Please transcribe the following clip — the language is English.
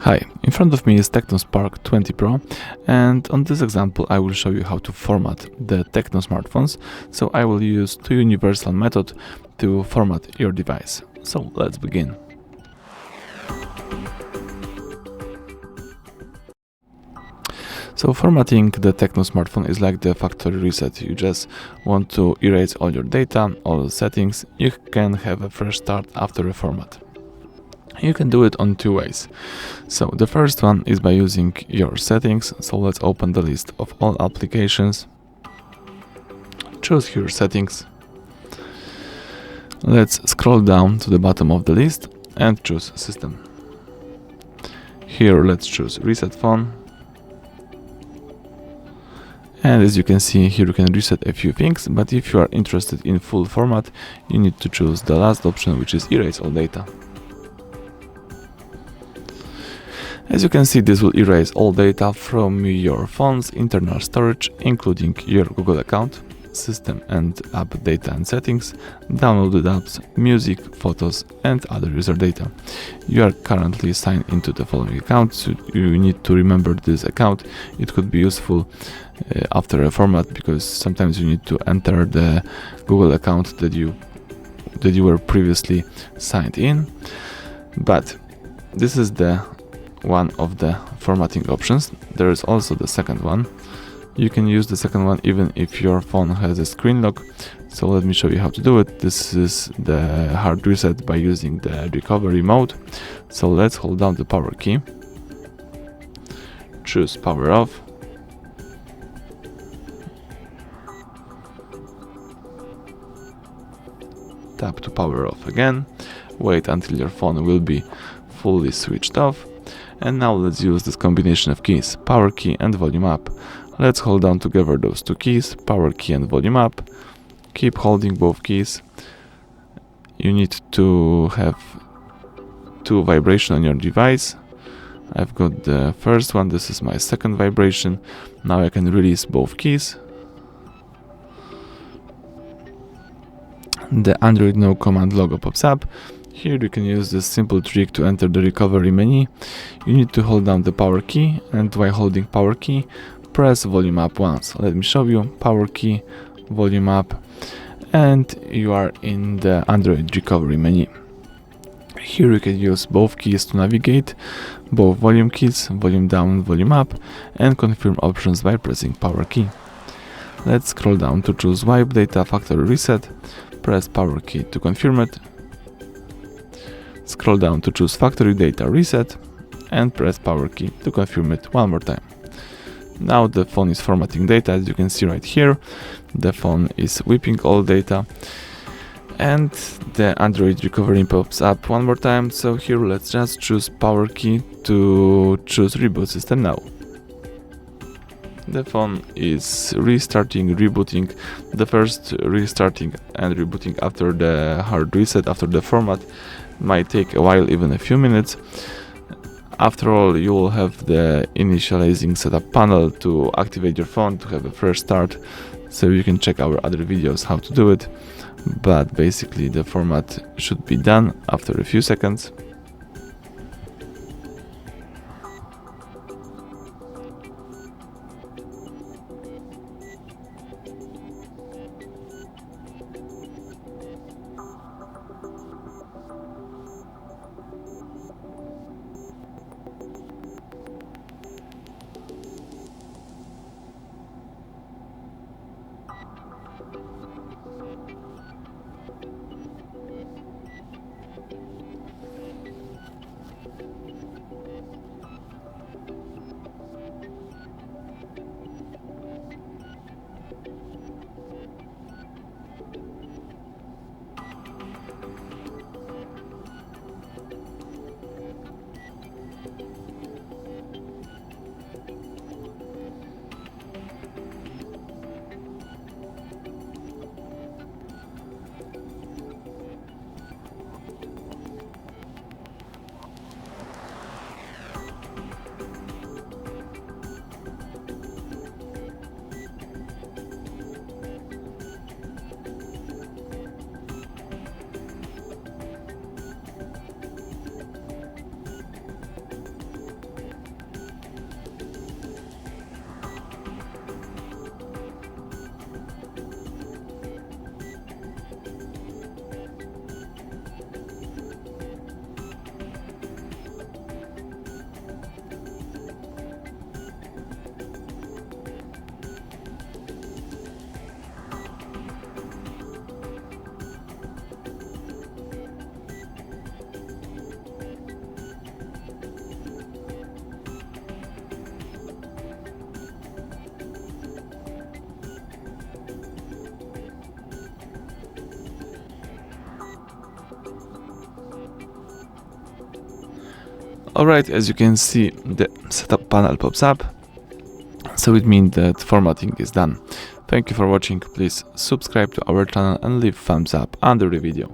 Hi, in front of me is TECNO Spark 20 Pro, and on this example I will show you how to format the TECNO smartphones. So I will use two universal methods to format your device. So let's begin. So formatting the TECNO smartphone is like the factory reset. You just want to erase all your data, all the settings. You can have a fresh start after a format. You can do it on two ways. So the first one is by using your settings. So let's open the list of all applications. Choose here settings. Let's scroll down to the bottom of the list and choose system. Here let's choose reset phone. And as you can see here, you can reset a few things, but if you are interested in full format, you need to choose the last option, which is erase all data. As you can see, this will erase all data from your phone's internal storage, including your Google account, system and app data and settings, downloaded apps, music, photos and other user data. You are currently signed into the following account, so you need to remember this account. It could be useful after a format, because sometimes you need to enter the Google account that you were previously signed in. But this is the one of the formatting options. There is also the second one. You can use the second one even if your phone has a screen lock. So let me show you how to do it. This is the hard reset by using the recovery mode. So let's hold down the power key, choose power off, tap to power off again, wait until your phone will be fully switched off. And now let's use this combination of keys, power key and volume up. Let's hold down together those two keys, power key and volume up. Keep holding both keys. You need to have two vibrations on your device. I've got the first one, this is my second vibration. Now I can release both keys. The Android No Command logo pops up. Here you can use this simple trick to enter the recovery menu. You need to hold down the power key, and while holding power key, press volume up once. Let me show you, power key, volume up, and you are in the Android recovery menu. Here you can use both keys to navigate, both volume keys, volume down, volume up, and confirm options by pressing power key. Let's scroll down to choose wipe data factory reset, press power key to confirm it. Scroll down to choose factory data reset and press power key to confirm it one more time. Now the phone is formatting data. As you can see right here, the phone is whipping all data, and the Android recovery pops up one more time. So here let's just choose power key to choose reboot system now. The phone is restarting, rebooting. The first restarting and rebooting after the hard reset, after the format, might take a while, even a few minutes. After all, you will have the initializing setup panel to activate your phone to have a fresh start, so you can check our other videos how to do it. But basically the format should be done after a few seconds. Alright, as you can see, the setup panel pops up, so it means that formatting is done. Thank you for watching. Please subscribe to our channel and leave thumbs up under the video.